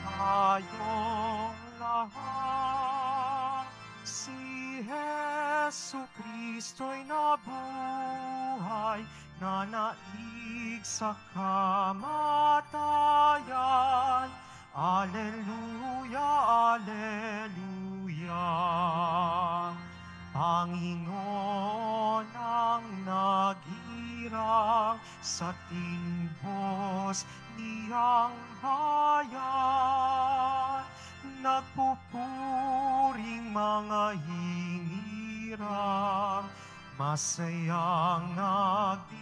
tayong lahat. Si Jesu Kristo'y nabuhay, nanaig sa kamatayan. Alleluia, alleluia. Panginoon ang naghirang sa timbos niyang bayan. Nagpupuring mga hinirang, masayang nagdiriwang.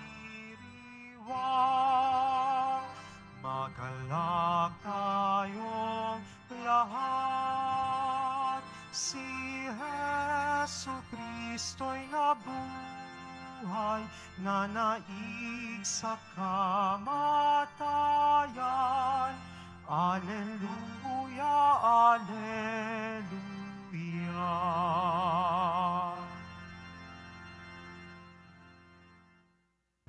Magalak tayong lahat. Si Jesu Kristo'y nabuhay, nanaig sa kamatayan. Alleluia, alleluia.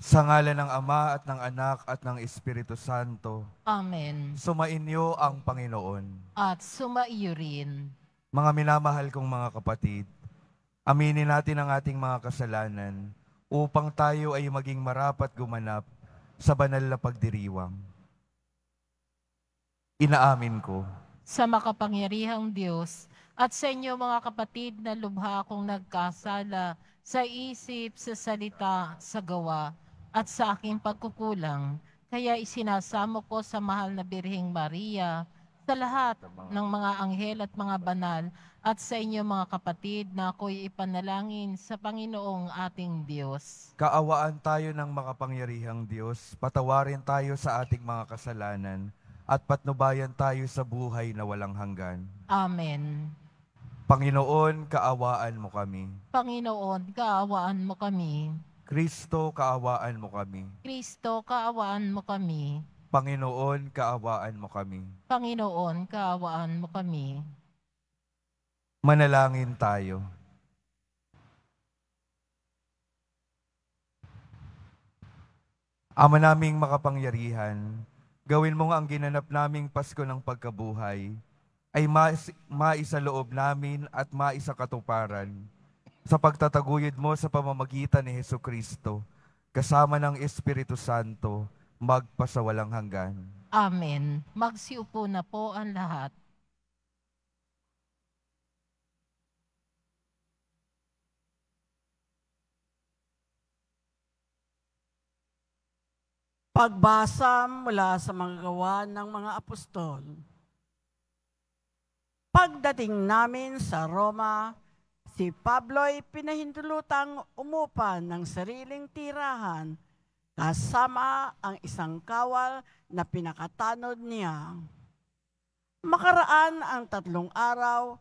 Sa ngalan ng Ama at ng Anak at ng Espiritu Santo. Amen. Sumainyo ang Panginoon. At sumaiyo rin. Mga minamahal kong mga kapatid, aminin natin ang ating mga kasalanan upang tayo ay maging marapat gumanap sa banal na pagdiriwang. Inaamin ko Sa makapangyarihang Diyos at sa inyo mga kapatid na lubha akong nagkasala sa isip, sa salita, sa gawa, at sa aking pagkukulang, kaya isinasamo ko sa mahal na Birheng Maria, sa lahat ng mga anghel at mga banal, at sa inyo mga kapatid na ako'y ipanalangin sa Panginoong ating Diyos. kaawaan tayo ng makapangyarihang Diyos, patawarin tayo sa ating mga kasalanan, at patnubayan tayo sa buhay na walang hanggan. Amen. Panginoon, kaawaan mo kami. Panginoon, kaawaan mo kami. Kristo, kaawaan mo kami. Kristo, kaawaan mo kami. Panginoon, kaawaan mo kami. Panginoon, kaawaan mo kami. Manalangin tayo. Ama naming makapangyarihan, gawin mo nga ang ginanap naming Pasko ng pagkabuhay ay maisaloob namin at maisakatuparan sa pagtataguyod mo sa pamamagitan ni Hesukristo, kasama ng Espiritu Santo, magpasawalang hanggan. Amen. Magsiupo na po ang lahat. Pagbasa mula sa mga gawa ng mga apostol. Pagdating namin sa Roma, si Pablo'y pinahintulutang umupa ng sariling tirahan kasama ang isang kawal na pinakatanod niya. Makaraan ang 3 araw,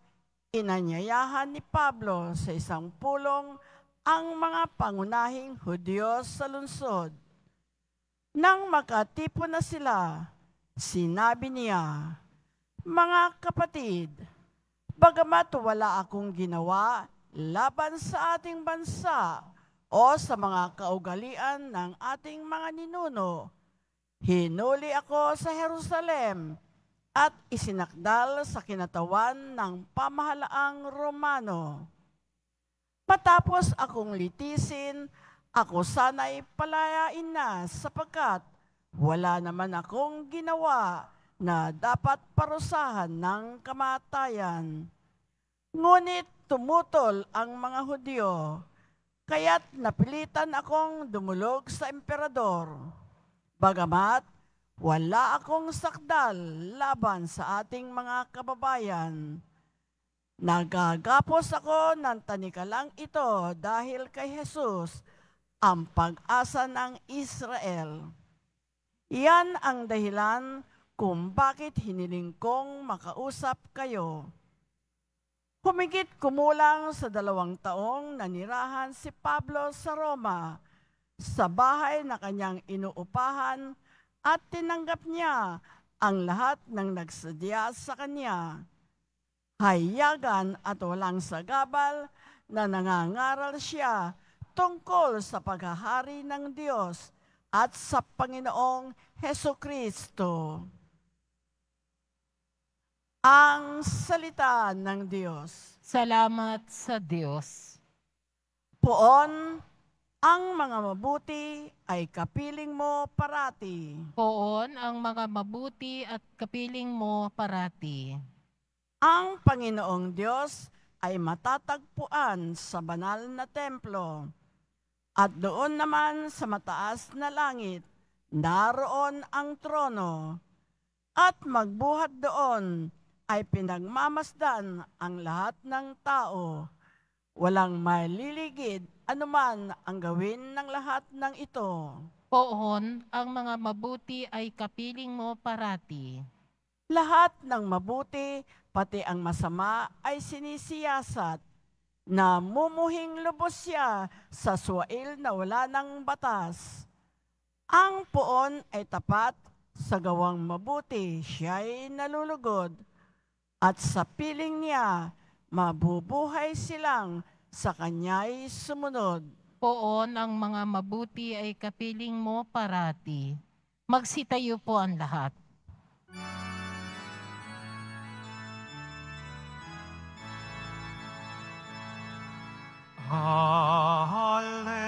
inanyayahan ni Pablo sa isang pulong ang mga pangunahing Hudyo sa lungsod. Nang makatipon na sila, sinabi niya, "Mga kapatid, bagamat wala akong ginawa laban sa ating bansa o sa mga kaugalian ng ating mga ninuno, hinuli ako sa Jerusalem at isinakdal sa kinatawan ng pamahalaang Romano. Matapos akong litisin, ako sana'y palayain na sapagkat wala naman akong ginawa na dapat parusahan ng kamatayan. Ngunit tumutol ang mga Hudyo, kaya't napilitan akong dumulog sa emperador. Bagamat wala akong sakdal laban sa ating mga kababayan. Nagagapos ako ng tanikalang ito dahil kay Jesus, ang pag-asa ng Israel. Iyan ang dahilan kung bakit hiniling kong makausap kayo. Humigit kumulang sa 2 taong nanirahan si Pablo sa Roma, sa bahay na kanyang inuupahan, at tinanggap niya ang lahat ng nagsadya sa kanya. Hayagan at walang sagabal na nangangaral siya tungkol sa paghahari ng Diyos at sa Panginoong Hesukristo. Ang salita ng Diyos. Salamat sa Diyos. Poon, ang mga mabuti ay kapiling mo parati. Poon ang mga mabuti at kapiling mo parati. Ang Panginoong Diyos ay matatagpuan sa banal na templo. At doon naman sa mataas na langit, naroon ang trono. At magbuhat doon ay pinagmamasdan ang lahat ng tao. Walang maliligid anuman ang gawin ng lahat ng ito. Poon ang mga mabuti ay kapiling mo parati. Lahat ng mabuti, pati ang masama ay sinisiyasat. Namumuhing lubos siya sa suwail na wala ng batas. Ang poon ay tapat sa gawang mabuti, siya'y nalulugod. At sa piling niya, mabubuhay silang sa kanya'y sumunod. Poon ang mga mabuti ay kapiling mo parati. Magsitayo po ang lahat. Hallelujah,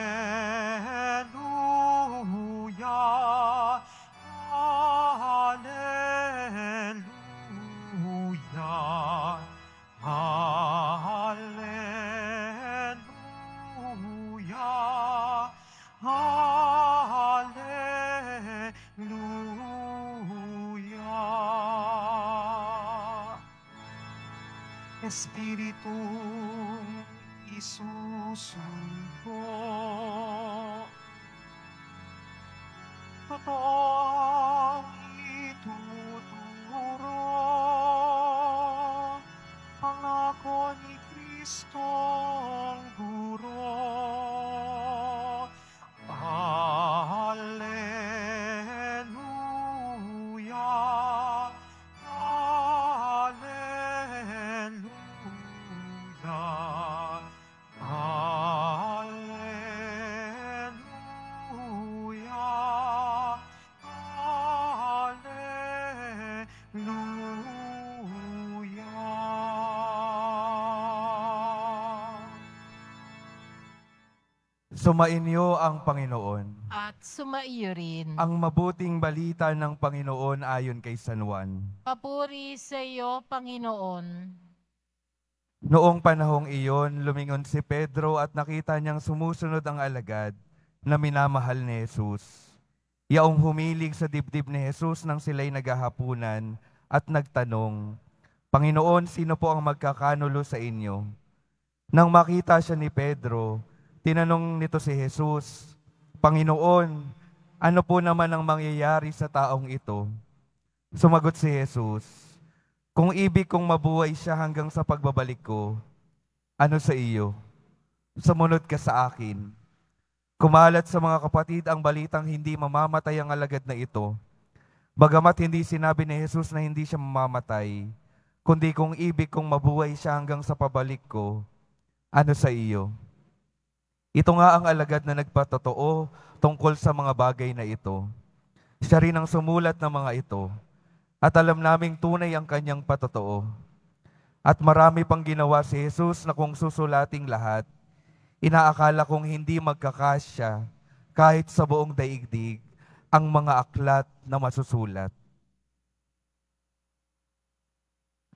hallelujah, hallelujah, hallelujah. Espiritu isusugo, totoong ituturo, pangako ni Kristong guro. Hallelujah, hallelujah, hallelujah, hallelujah. Sumainyo ang Panginoon. At sumaiyo rin. Ang mabuting balita ng Panginoon ayon kay San Juan. Papuri sa iyo, Panginoon. Noong panahong iyon, lumingon si Pedro at nakita niyang sumusunod ang alagad na minamahal ni Jesus. Yaong humilig sa dibdib ni Jesus nang sila'y naghahapunan at nagtanong, Panginoon, sino po ang magkakanulo sa inyo? Nang makita siya ni Pedro, tinanong nito si Jesus, Panginoon, ano po naman ang mangyayari sa taong ito? Sumagot si Jesus, kung ibig kong mabuhay siya hanggang sa pagbabalik ko, ano sa iyo? Sumunod ka sa akin. Kumalat sa mga kapatid ang balitang hindi mamamatay ang alagad na ito. Bagamat hindi sinabi ni Jesus na hindi siya mamamatay, kundi kung ibig kong mabuhay siya hanggang sa pabalik ko, ano sa iyo? Ito nga ang alagad na nagpatotoo tungkol sa mga bagay na ito. Siya rin ang sumulat ng mga ito. At alam naming tunay ang kanyang patotoo. At marami pang ginawa si Jesus na kung susulating lahat, inaakala kong hindi magkakasya kahit sa buong daigdig ang mga aklat na masusulat.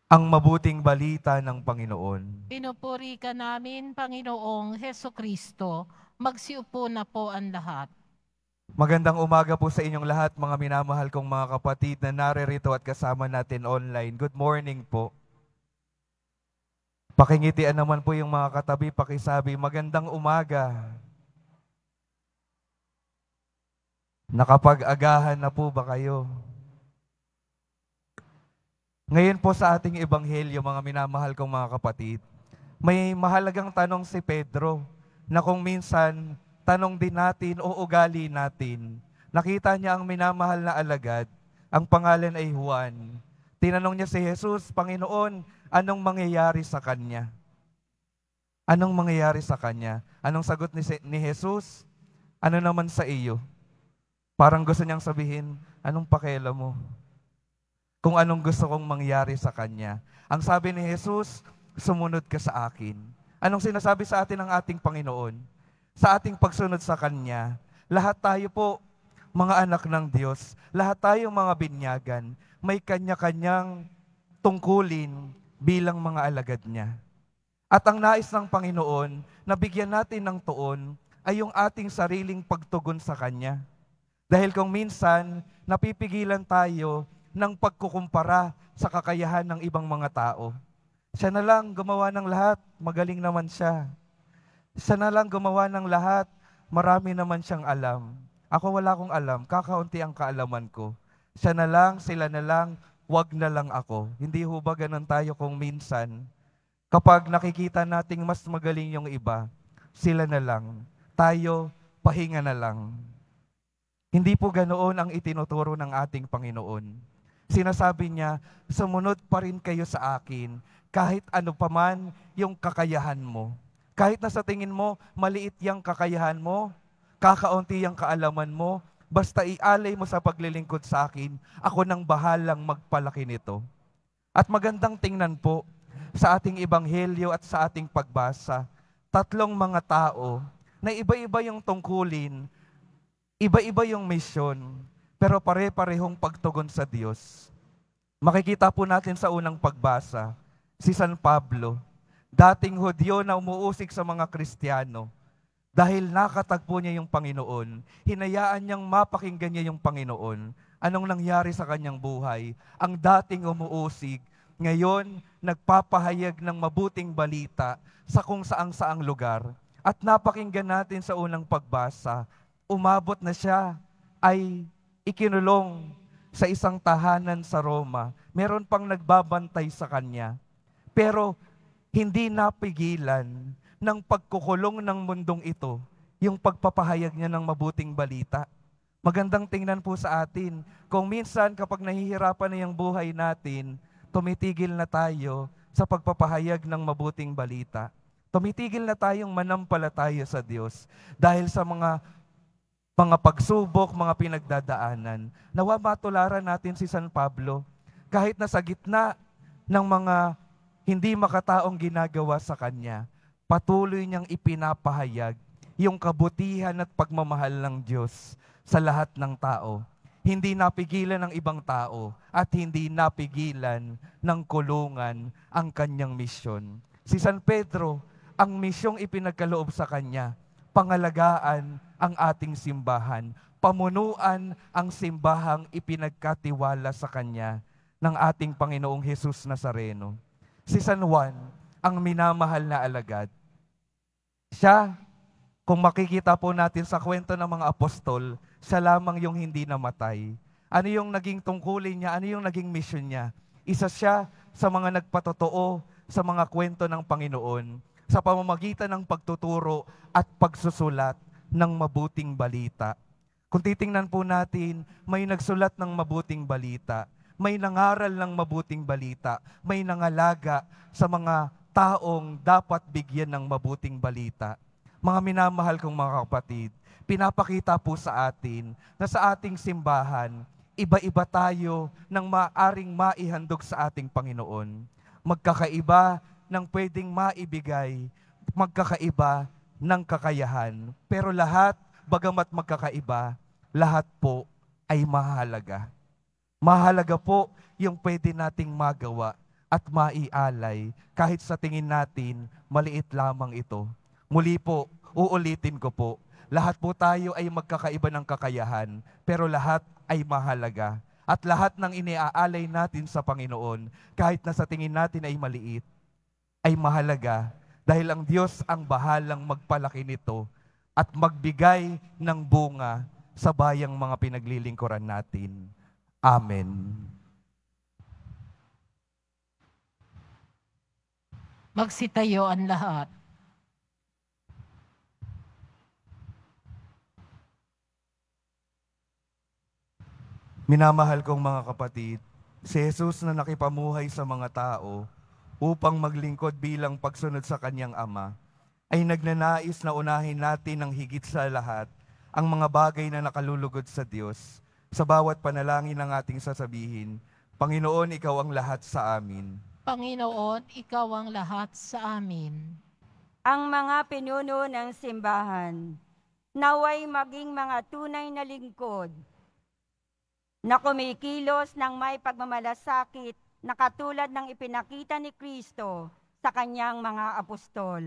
Ang mabuting balita ng Panginoon. Pinupuri ka namin, Panginoong Hesukristo. Magsiupo na po ang lahat. Magandang umaga po sa inyong lahat, mga minamahal kong mga kapatid na naririto at kasama natin online. Good morning po. Pakingitian naman po yung mga katabi, pakisabi, magandang umaga. Nakapag-agahan na po ba kayo? Ngayon po sa ating ebanghelyo, mga minamahal kong mga kapatid, may mahalagang tanong si Pedro na kung minsan tanong din natin o ugali natin. Nakita niya ang minamahal na alagad, ang pangalan ay Juan. Tinanong niya si Jesus, Panginoon, anong mangyayari sa kanya? Anong mangyayari sa kanya? Anong sagot ni Jesus? Ano naman sa iyo? Parang gusto niyang sabihin, anong pakialam mo? kung anong gusto kong mangyari sa Kanya. Ang sabi ni Jesus, sumunod ka sa akin. Anong sinasabi sa atin ng ating Panginoon? Sa ating pagsunod sa Kanya, lahat tayo po, mga anak ng Diyos, lahat tayong mga binyagan, may kanya-kanyang tungkulin bilang mga alagad niya. At ang nais ng Panginoon na bigyan natin ng tuon ay yung ating sariling pagtugon sa Kanya. Dahil kung minsan, napipigilan tayo ng pagkukumpara sa kakayahan ng ibang mga tao. Siya na lang gumawa ng lahat, magaling naman siya. Siya na lang gumawa ng lahat, marami naman siyang alam. Ako wala akong alam, kakaunti ang kaalaman ko. Siya na lang, sila na lang, wag na lang ako. Hindi ho ba ganun tayo kung minsan, kapag nakikita nating mas magaling yung iba, sila na lang, tayo, pahinga na lang. Hindi po ganoon ang itinuturo ng ating Panginoon. Sinasabi niya, sumunod pa rin kayo sa akin, kahit ano paman yung kakayahan mo. Kahit na sa tingin mo, maliit yung kakayahan mo, kakaunti yung kaalaman mo, basta ialay mo sa paglilingkod sa akin, ako nang bahalang magpalaki nito. At magandang tingnan po, sa ating ebanghelyo at sa ating pagbasa, tatlong mga tao na iba-iba yung tungkulin, iba-iba yung misyon, pero pare-parehong pagtugon sa Diyos. Makikita po natin sa unang pagbasa, si San Pablo, dating Hudyo na umuusig sa mga Kristiyano, dahil nakatagpo niya yung Panginoon, hinayaan niyang mapakinggan niya yung Panginoon. Anong nangyari sa kanyang buhay? Ang dating umuusig, ngayon nagpapahayag ng mabuting balita sa kung saang-saang lugar. At napakinggan natin sa unang pagbasa, umabot na siya ay ikinulong sa isang tahanan sa Roma. Meron pang nagbabantay sa kanya. Pero hindi napigilan ng pagkukulong ng mundong ito, yung pagpapahayag niya ng mabuting balita. Magandang tingnan po sa atin, kung minsan kapag nahihirapan na yung buhay natin, tumitigil na tayo sa pagpapahayag ng mabuting balita. Tumitigil na tayong manampalataya sa Diyos dahil sa mga pagsubok, mga pinagdadaanan. Nawa matularan natin si San Pablo, kahit na sa gitna ng mga hindi makataong ginagawa sa kanya, patuloy niyang ipinapahayag yung kabutihan at pagmamahal ng Diyos sa lahat ng tao. Hindi napigilan ng ibang tao at hindi napigilan ng kulungan ang kanyang misyon. Si San Pedro, ang misyong ipinagkaloob sa kanya, pangalagaan ang ating simbahan, pamunuan ang simbahang ipinagkatiwala sa kanya ng ating Panginoong Jesus Nazareno. Si San Juan, ang minamahal na alagad. Siya, kung makikita po natin sa kwento ng mga apostol, siya lamang yung hindi namatay. Ano yung naging tungkulin niya? Ano yung naging mission niya? Isa siya sa mga nagpatotoo sa mga kwento ng Panginoon sa pamamagitan ng pagtuturo at pagsusulat ng mabuting balita. Kung titingnan po natin, may nagsulat ng mabuting balita, may nangaral ng mabuting balita, may nangalaga sa mga taong dapat bigyan ng mabuting balita. Mga minamahal kong mga kapatid, pinapakita po sa atin na sa ating simbahan, iba-iba tayo ng maaring maihandog sa ating Panginoon. Magkakaiba ng pwedeng maibigay, magkakaiba ng kakayahan. Pero lahat, bagamat magkakaiba, lahat po ay mahalaga. Mahalaga po yung pwede nating magawa at maialay kahit sa tingin natin maliit lamang ito. Muli po, uulitin ko po, lahat po tayo ay magkakaiba ng kakayahan, pero lahat ay mahalaga. At lahat ng iniaalay natin sa Panginoon, kahit na sa tingin natin ay maliit, ay mahalaga dahil ang Diyos ang bahalang magpalaki nito at magbigay ng bunga sa bayang mga pinaglilingkuran natin. Amen. Magsitayo ang lahat. Minamahal kong mga kapatid, si Jesus na nakipamuhay sa mga tao upang maglingkod bilang pagsunod sa kanyang Ama, ay nagnanais na unahin natin ng higit sa lahat ang mga bagay na nakalulugod sa Diyos. Sa bawat panalangin ng ating sasabihin, Panginoon, ikaw ang lahat sa amin. Panginoon, ikaw ang lahat sa amin. Ang mga pinuno ng simbahan, naway maging mga tunay na lingkod na kumikilos ng may pagmamalasakit na katulad ng ipinakita ni Kristo sa kanyang mga apostol.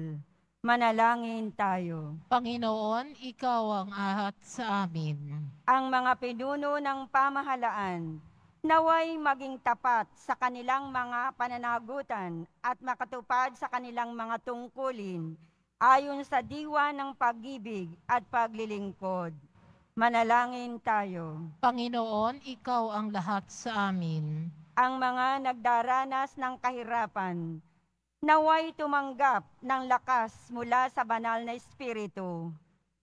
Manalangin tayo. Panginoon, ikaw ang lahat sa amin. Ang mga pinuno ng pamahalaan, naway maging tapat sa kanilang mga pananagutan at makatupad sa kanilang mga tungkulin ayon sa diwa ng pag-ibig at paglilingkod. Manalangin tayo. Panginoon, ikaw ang lahat sa amin. Ang mga nagdaranas ng kahirapan, naway tumanggap ng lakas mula sa banal na Espiritu.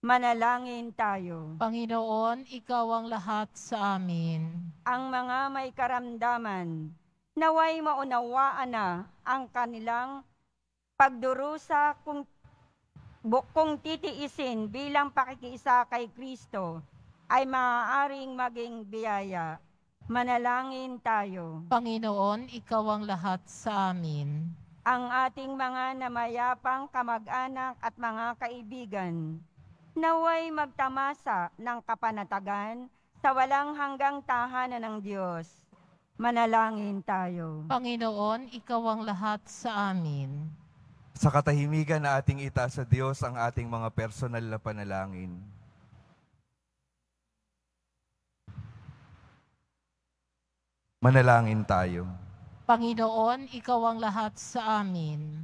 Manalangin tayo. Panginoon, ikaw ang lahat sa amin. Ang mga may karamdaman, naway maunawaan na ang kanilang pagdurusa kung titiisin bilang pakikiisa kay Kristo ay maaaring maging biyaya. Manalangin tayo. Panginoon, ikaw ang lahat sa amin. Ang ating mga namayapang kamag-anak at mga kaibigan, naway magtamasa ng kapanatagan sa walang hanggang tahanan ng Diyos. Manalangin tayo. Panginoon, ikaw ang lahat sa amin. Sa katahimikan na ating itaas sa Diyos ang ating mga personal na panalangin. Manalangin tayo. Panginoon, ikaw ang lahat sa amin.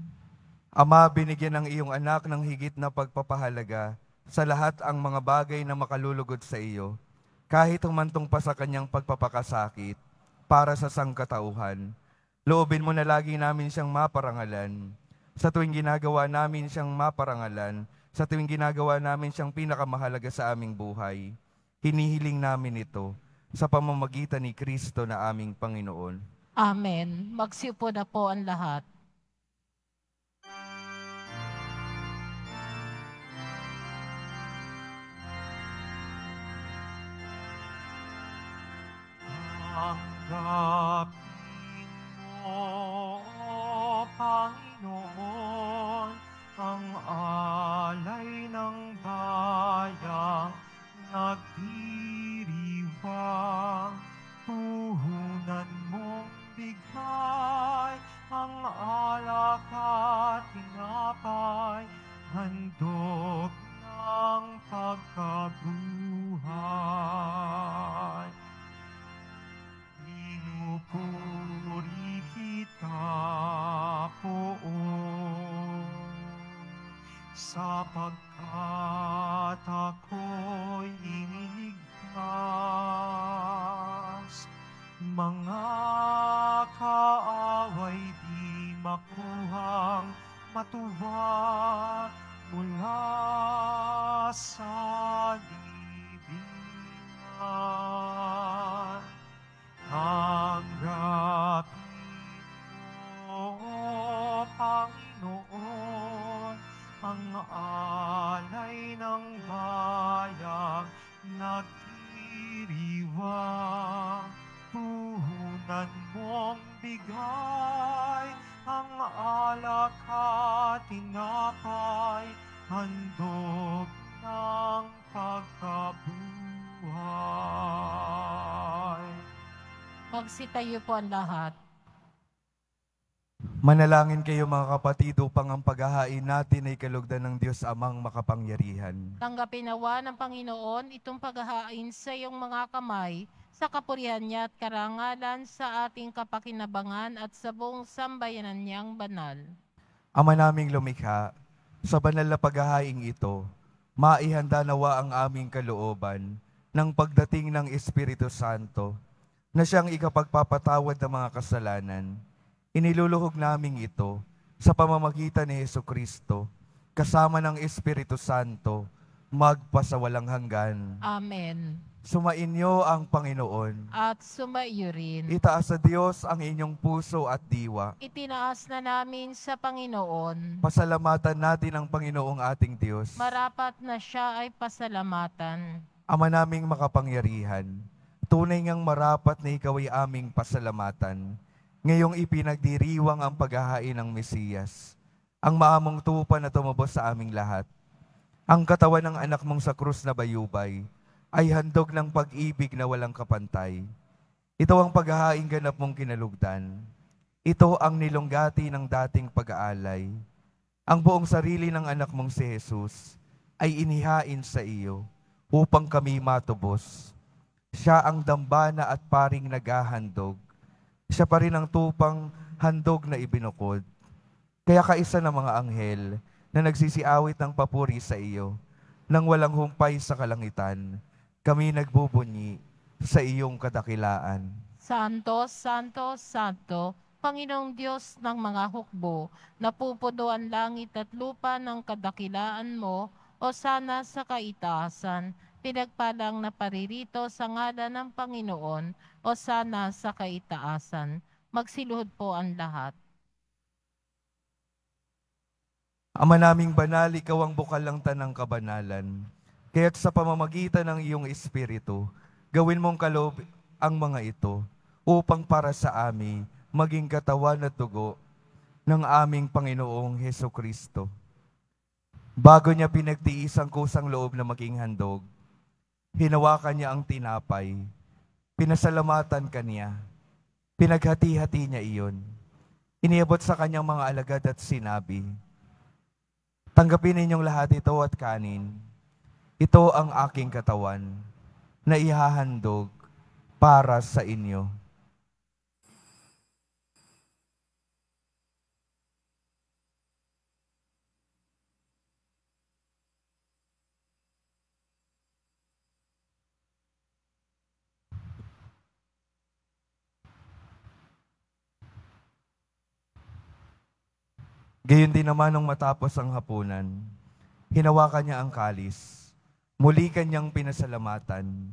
Ama, binigyan ng iyong anak ng higit na pagpapahalaga sa lahat ang mga bagay na makalulugod sa iyo, kahit humantong pa sa kanyang pagpapakasakit para sa sangkatauhan. Loobin mo na lagi namin siyang maparangalan. Sa tuwing ginagawa namin siyang maparangalan, sa tuwing ginagawa namin siyang pinakamahalaga sa aming buhay, hinihiling namin ito sa pamamagitan ni Kristo na aming Panginoon. Amen. Magsiupo na po ang lahat. Tanggapin mo, O Panginoon, ang alay ng bayang nagdiriwang. Puhunan mong bigay ang alak at tinapay, handog ng pagkabuhay. Pinupuri kita, Poon, sapagkat ako'y iniligtas. Mga kaaway di makuhang matuwa mula sa libingan. Tanggapin mo, O Panginoon, ang alay ng bayang nagdiriwang. Puhunan mong bigay ang alak at tinapay, handog ng pagkabuhay. Magsitayo po ang lahat. Manalangin kayo mga kapatid upang ang paghahain natin ay kalugdan ng Diyos Amang makapangyarihan. Tanggapin nawa ng Panginoon itong paghahain sa iyong mga kamay, sa kapurihan niya at karangalan sa ating kapakinabangan at sa buong sambayanan niyang banal. Ama naming lumikha, sa banal na paghahaing ito, maihanda nawa ang aming kalooban ng pagdating ng Espiritu Santo, na siyang ikapagpapatawad ng mga kasalanan. Iniluluhog namin ito sa pamamagitan ni Jesucristo, kasama ng Espiritu Santo, magpasawalang hanggan. Amen. Sumainyo ang Panginoon. At sumaiyo rin. Itaas sa Diyos ang inyong puso at diwa. Itinaas na namin sa Panginoon. Pasalamatan natin ang Panginoong ating Diyos. Marapat na siya ay pasalamatan. Ama naming makapangyarihan, tunay ngang marapat na ikaw ay aming pasalamatan. Ngayong ipinagdiriwang ang paghahain ng Mesiyas, ang maamong tupa na tumubos sa aming lahat. Ang katawan ng anak mong sa krus na bayubay ay handog ng pag-ibig na walang kapantay. Ito ang paghahaing ganap mong kinalugdan. Ito ang nilunggati ng dating pag-aalay. Ang buong sarili ng anak mong si Jesus ay inihain sa iyo upang kami matubos. Siya ang dambana at paring naghahandog. Siya pa rin ang tupang handog na ibinukod. Kaya kaisa ng mga anghel na nagsisiawit ng papuri sa iyo, nang walang humpay sa kalangitan, kami nagbubunyi sa iyong kadakilaan. Santo, Santo, Santo, Panginoong Diyos ng mga hukbo, napupuno ang langit at lupa ng kadakilaan mo, o sana sa kaitaasan, pinagpalang na paririto sa ngalan ng Panginoon, o sana sa kaitaasan. Magsiluhod po ang lahat. Ama naming banal, ikaw ang bukal ng tanang kabanalan. Kaya't sa pamamagitan ng iyong Espiritu, gawin mong kaloob ang mga ito upang para sa amin maging katawan at dugo ng aming Panginoong Hesukristo. Bago niya pinagtiis ang kusang loob na maging handog, hinawakan niya ang tinapay, pinasalamatan kaniya, pinaghati-hati niya iyon. Iniabot sa kanyang mga alagad at sinabi, "Tanggapin ninyong lahat ito at kanin. Ito ang aking katawan na ihahandog para sa inyo." Gayon din naman nung matapos ang hapunan, hinawakan niya ang kalis. Muli kanyang pinasalamatan.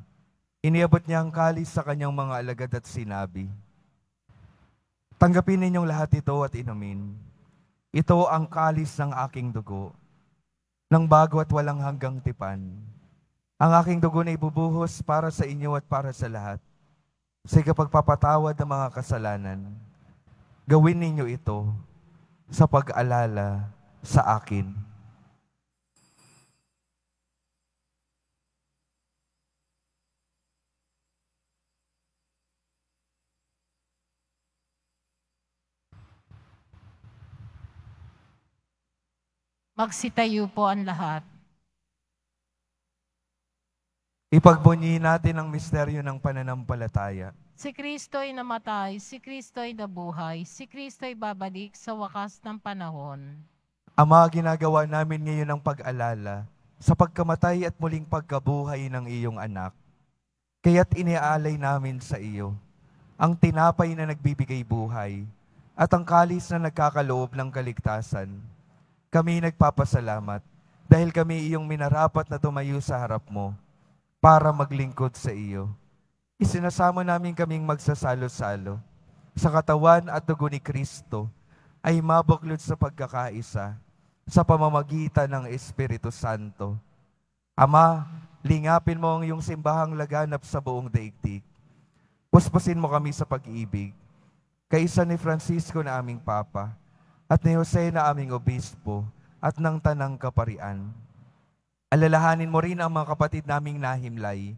Iniabot niya ang kalis sa kanyang mga alagad at sinabi, "Tanggapin ninyong lahat ito at inumin. Ito ang kalis ng aking dugo, ng bago at walang hanggang tipan. Ang aking dugo na ibubuhos para sa inyo at para sa lahat, sa ikapagpapatawad ng mga kasalanan. Gawin ninyo ito sa pag-alala sa akin." Magsitayo po ang lahat. Ipagbunyi natin ang misteryo ng pananampalataya. Si Kristo'y namatay, si Kristo'y nabuhay, si Kristo'y babalik sa wakas ng panahon. Ama, ginagawa namin ngayon ang pag-alala sa pagkamatay at muling pagkabuhay ng iyong anak. Kaya't iniaalay namin sa iyo ang tinapay na nagbibigay buhay at ang kalis na nagkakaloob ng kaligtasan. Kami nagpapasalamat dahil kami iyong minarapat na tumayo sa harap mo para maglingkod sa iyo. Isinasamo namin kaming magsasalo-salo sa katawan at dugo ni Kristo ay mabuklod sa pagkakaisa sa pamamagitan ng Espiritu Santo. Ama, lingapin mo ang iyong simbahang laganap sa buong daigdig. Puspusin mo kami sa pag-ibig, kaisa ni Francisco na aming Papa, at ni Jose na aming Obispo, at ng Tanang Kaparian. Alalahanin mo rin ang mga kapatid naming nahimlay,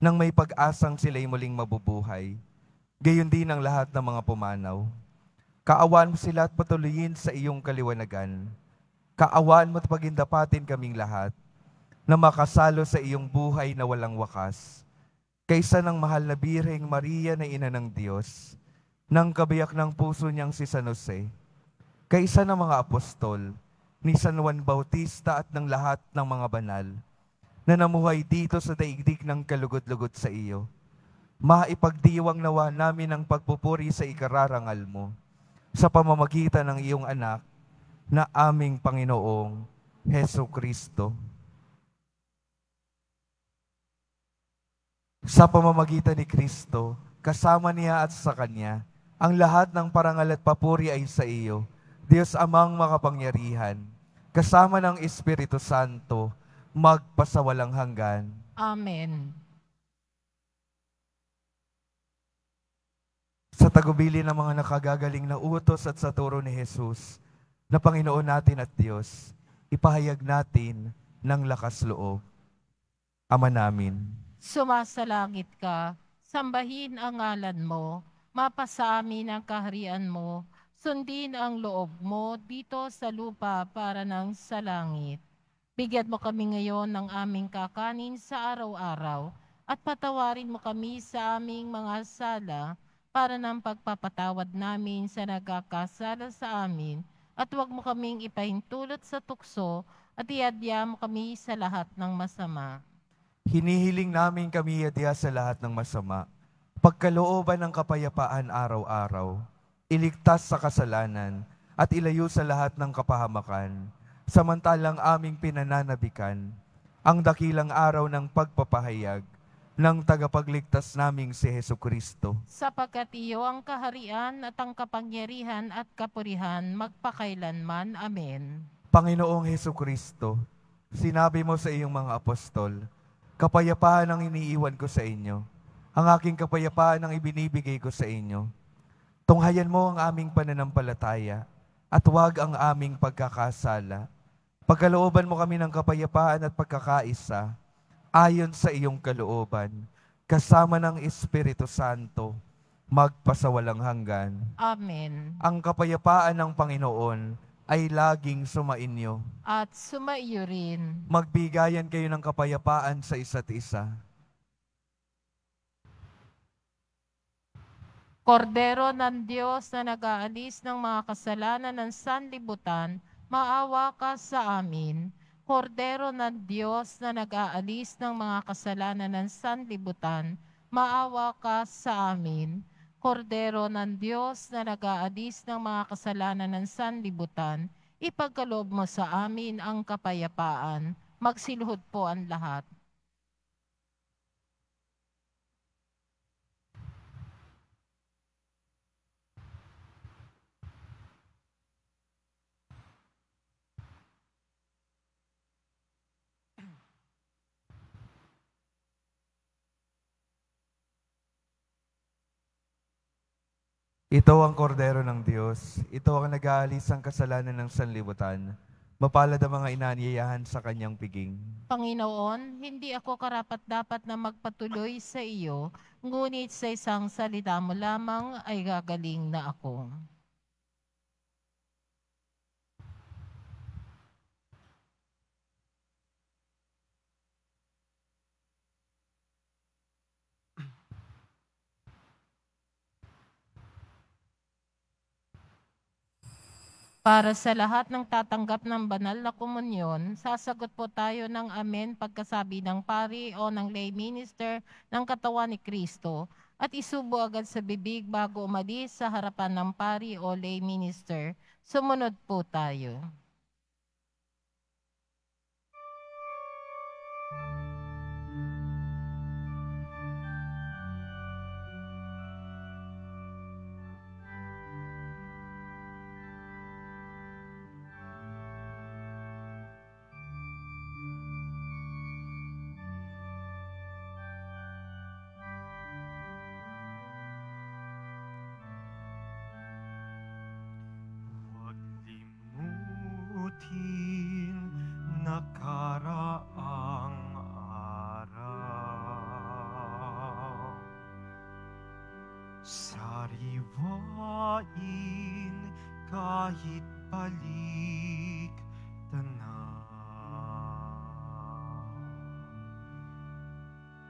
nang may pag-asang sila'y muling mabubuhay. Gayon din ang lahat ng mga pumanaw. Kaawaan mo sila at patuloyin sa iyong kaliwanagan. Kaawaan mo at pagindapatin kaming lahat, na makasalo sa iyong buhay na walang wakas. Kaysa ng mahal na Birheng Maria na Ina ng Diyos, ng kabiyak ng puso niyang si San Jose, kaysa ng mga apostol, ni San Juan Bautista at ng lahat ng mga banal, na namuhay dito sa daigdig ng kalugod-lugod sa iyo, maipagdiwang nawa namin ang pagpupuri sa ikararangal mo, sa pamamagitan ng iyong anak, na aming Panginoong Hesukristo. Sa pamamagitan ni Kristo, kasama niya at sa Kanya, ang lahat ng parangal at papuri ay sa iyo, Diyos Amang makapangyarihan, kasama ng Espiritu Santo, magpasawalang hanggan. Amen. tagubili ng mga nakagagaling na utos at sa turo ni Jesus, na Panginoon natin at Diyos, ipahayag natin ng lakas loob. Ama namin, Sumasalangit ka, sambahin ang ngalan mo, mapasa amin ang kaharian mo, sundin ang loob mo dito sa lupa para ng sa langit. Bigyan mo kami ngayon ng aming kakanin sa araw-araw at patawarin mo kami sa aming mga sala para ng pagpapatawad namin sa nagkakasala sa amin at huwag mo kaming ipahintulot sa tukso at iadya mo kami sa lahat ng masama. hinihiling namin kami adya sa lahat ng masama, pagkalooban ng kapayapaan araw-araw, iligtas sa kasalanan, at ilayo sa lahat ng kapahamakan, samantalang aming pinananabikan ang dakilang araw ng pagpapahayag ng tagapagligtas naming si Hesukristo. Sapagkat iyo ang kaharian at ang kapangyarihan at kapurihan magpakailanman. Amen. Panginoong Hesukristo, sinabi mo sa iyong mga apostol, kapayapaan ang iniiwan ko sa inyo. Ang aking kapayapaan ang ibinibigay ko sa inyo. Tunghayan mo ang aming pananampalataya at huwag ang aming pagkakasala. Pagkalooban mo kami ng kapayapaan at pagkakaisa ayon sa iyong kalooban, kasama ng Espiritu Santo, magpasawalang hanggan. Amen. Ang kapayapaan ng Panginoon ay laging sumainyo. At sumaiyo rin. Magbigayan kayo ng kapayapaan sa isa't isa. Kordero ng Diyos na nag-aalis ng mga kasalanan ng sanlibutan, maawa ka sa amin. Kordero ng Diyos na nag-aalis ng mga kasalanan ng sanlibutan, maawa ka sa amin. Kordero ng Diyos na nag-aalis ng mga kasalanan ng sanlibutan, ipagkaloob mo sa amin ang kapayapaan. Magsiluhod po ang lahat. Ito ang kordero ng Diyos. Ito ang nag-aalis ang kasalanan ng sanlibutan. Mapalad ang mga inanyayahan sa kanyang piging. Panginoon, hindi ako karapat-dapat na magpatuloy sa iyo, ngunit sa isang salita mo lamang ay gagaling na ako. Para sa lahat ng tatanggap ng banal na komunyon, sasagot po tayo ng amen pagkasabi ng pari o ng lay minister ng katawan ni Kristo at isubo agad sa bibig bago umalis sa harapan ng pari o lay minister. Sumunod po tayo. Huwag limutin nakaraang araw. Sariwain kahit balik tanaw.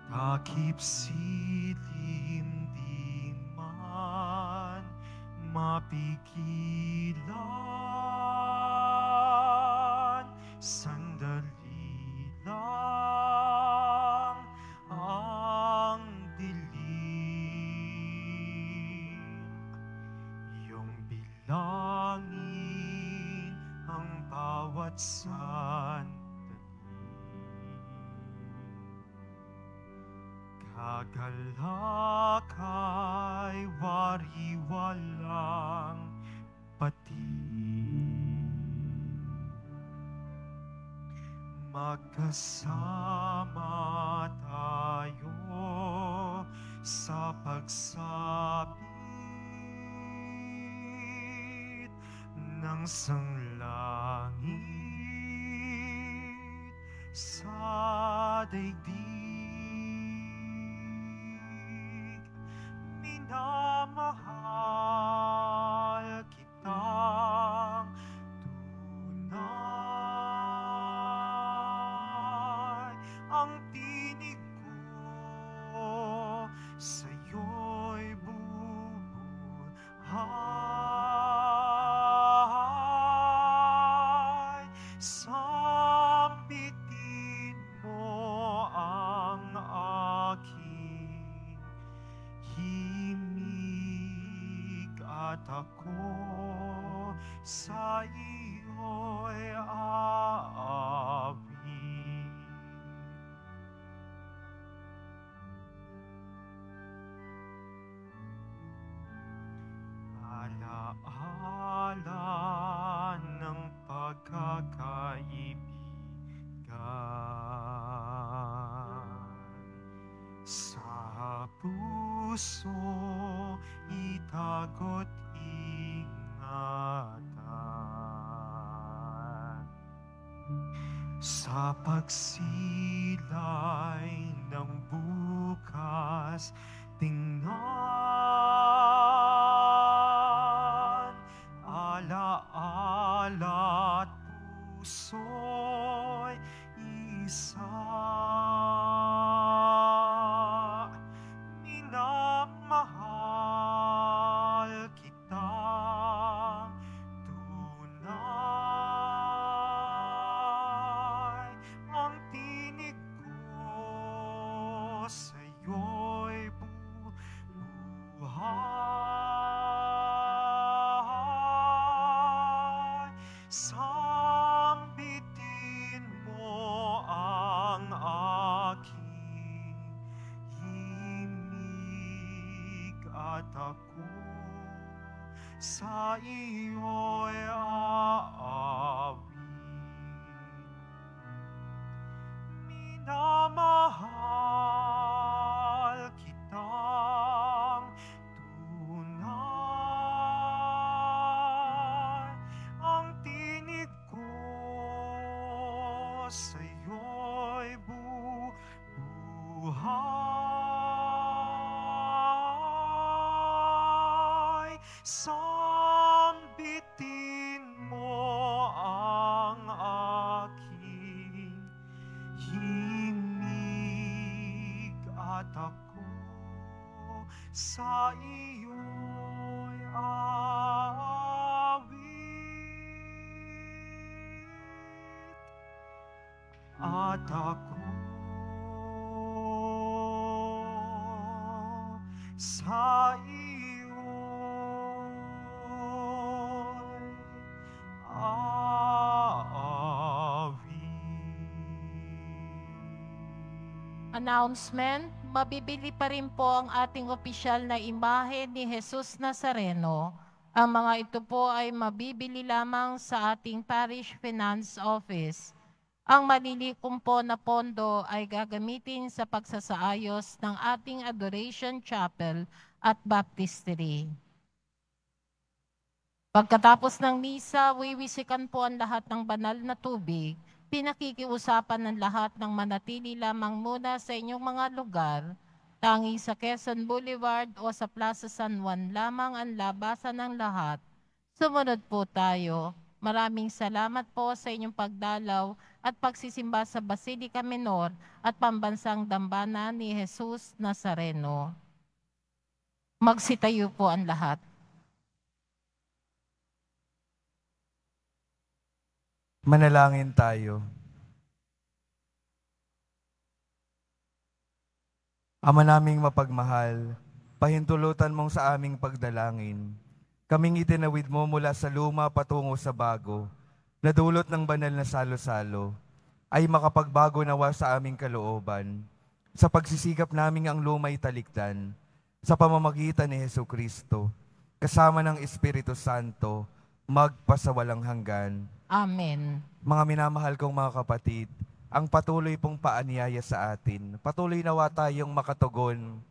Takip silim di man mapigilan, sandali lang ang dilim. Iyong bilangin ang bawat sandali. Kagalak ay wari-walang patid. Magkasama tayo sa pagsabi ng sanglangit sa daigdig, minamahal kitang tunay. Ang tinig ko sa'yo'y bubuhay. Sambitin mo ang aking himig at ako sa iyo'y aawit. Alaala ng pagkakaibigan sa puso itago't ingatan. Sa pagsilay ng bukas tingnan, alaala at puso'y isa. Minamahal kitang tunay. Ang tinig ko sa'yo'y buhay. Sambitin mo ang aking himig at ako sa iyo'y aawit. Minamahal kitang tunay. Ang tinig ko sa'yo'y buhay. Sambitin mo ang aking himig at ako sa iyo'y aawit. At ako sa iyo'y aawit. Announcement, mabibili pa rin po ang ating opisyal na imahe ni Jesus Nazareno. Ang mga ito po ay mabibili lamang sa ating Parish Finance Office. Ang malilikom po na pondo ay gagamitin sa pagsasaayos ng ating Adoration Chapel at Baptistery. Pagkatapos ng misa, wiwisikan po ang lahat ng banal na tubig. Pinakikiusapan ng lahat ng manatili lamang muna sa inyong mga lugar. Tanging sa Quezon Boulevard o sa Plaza San Juan lamang ang labasan ng lahat. Sumunod po tayo. Maraming salamat po sa inyong pagdalaw at pagsisimba sa Basilica Menor at Pambansang Dambana ni Jesus Nazareno. Magsitayo po ang lahat. Manalangin tayo. Ama naming mapagmahal, pahintulutan mong sa aming pagdalangin. Kaming itinawid mo mula sa luma patungo sa bago, na dulot ng banal na salo-salo, ay makapagbago nawa sa aming kalooban, sa pagsisikap naming ang luma'y talikdan, sa pamamagitan ni Jesucristo, kasama ng Espiritu Santo, magpasawalang hanggan. Amen. Mga minamahal kong mga kapatid, ang patuloy pong paanyaya sa atin, patuloy nawa tayong makatugon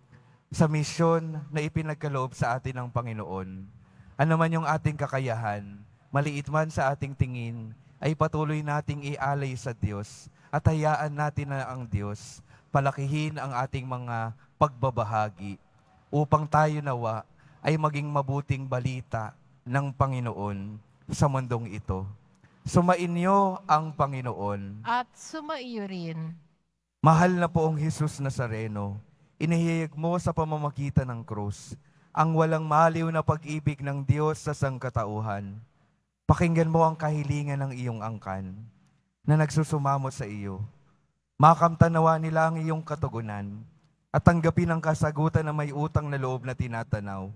sa misyon na ipinagkaloob sa atin ng Panginoon. Ano man yung ating kakayahan, maliit man sa ating tingin, ay patuloy nating ialay sa Diyos at hayaan natin na ang Diyos palakihin ang ating mga pagbabahagi upang tayo nawa ay maging mabuting balita ng Panginoon sa mundong ito. Sumainyo ang Panginoon. At sumaiyo rin. Mahal na poong Jesus Nazareno, inihiyag mo sa pamamagitan ng krus ang walang maliw na pag-ibig ng Diyos sa sangkatauhan. Pakinggan mo ang kahilingan ng iyong angkan na nagsusumamo sa iyo. Makamtanawa nila ang iyong katugunan at tanggapin ang kasagutan na may utang na loob na tinatanaw.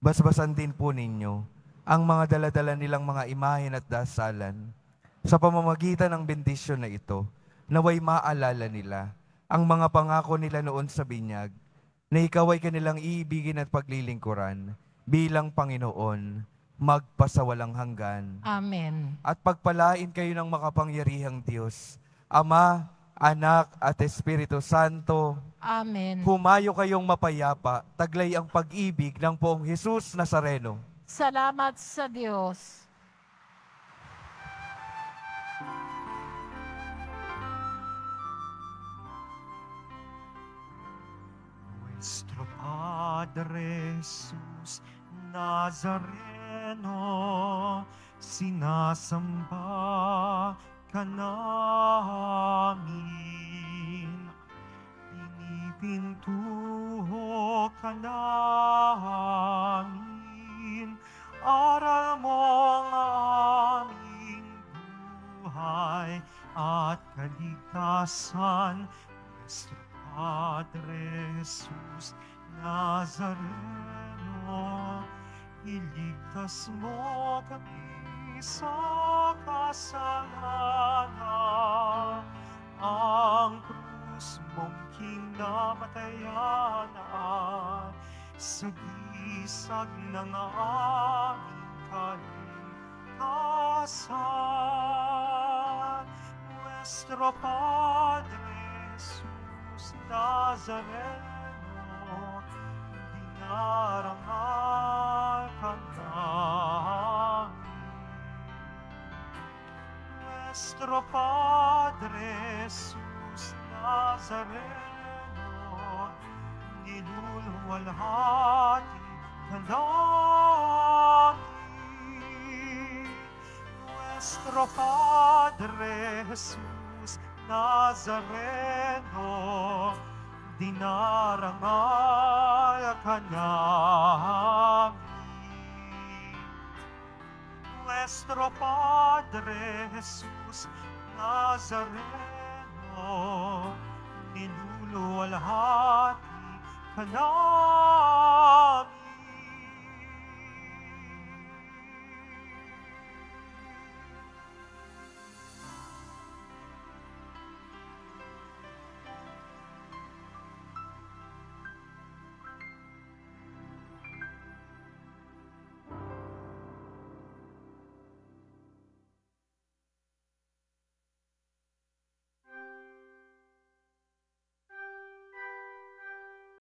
Basbasan din po ninyo ang mga daladala nilang mga imahen at dasalan. Sa pamamagitan ng bendisyon na ito, naway maalala nila ang mga pangako nila noon sa binyag, na ikaw ay kanilang iibigin at paglilingkuran bilang Panginoon, magpasawalang hanggan. Amen. At pagpalain kayo ng makapangyarihang Diyos, Ama, Anak at Espiritu Santo. Amen. Humayo kayong mapayapa, taglay ang pag-ibig ng poong Jesus Nazareno. Salamat sa Diyos. Nuestro Padre Jesus Nazareno, sinasamba ka namin. Pinipintuho ka namin. Aral mo ang aming buhay at kaligtasan. Nuestro Padre Jesus Nazareno, iligtas mo kami sa kasalanan. Ang krus mong kinamatayan at sagisag ng aming kaligtasan. Nuestro Padre Jesus Nazareno, dinarangal ka namin. Nuestro Padre Jesus Nazareno, niluluwalhati ka namin. Nuestro Padre Jesus Nazareno, dinarangal ka namin. Nuestro Padre Jesus Nazareno, niluluwalhati ka namin.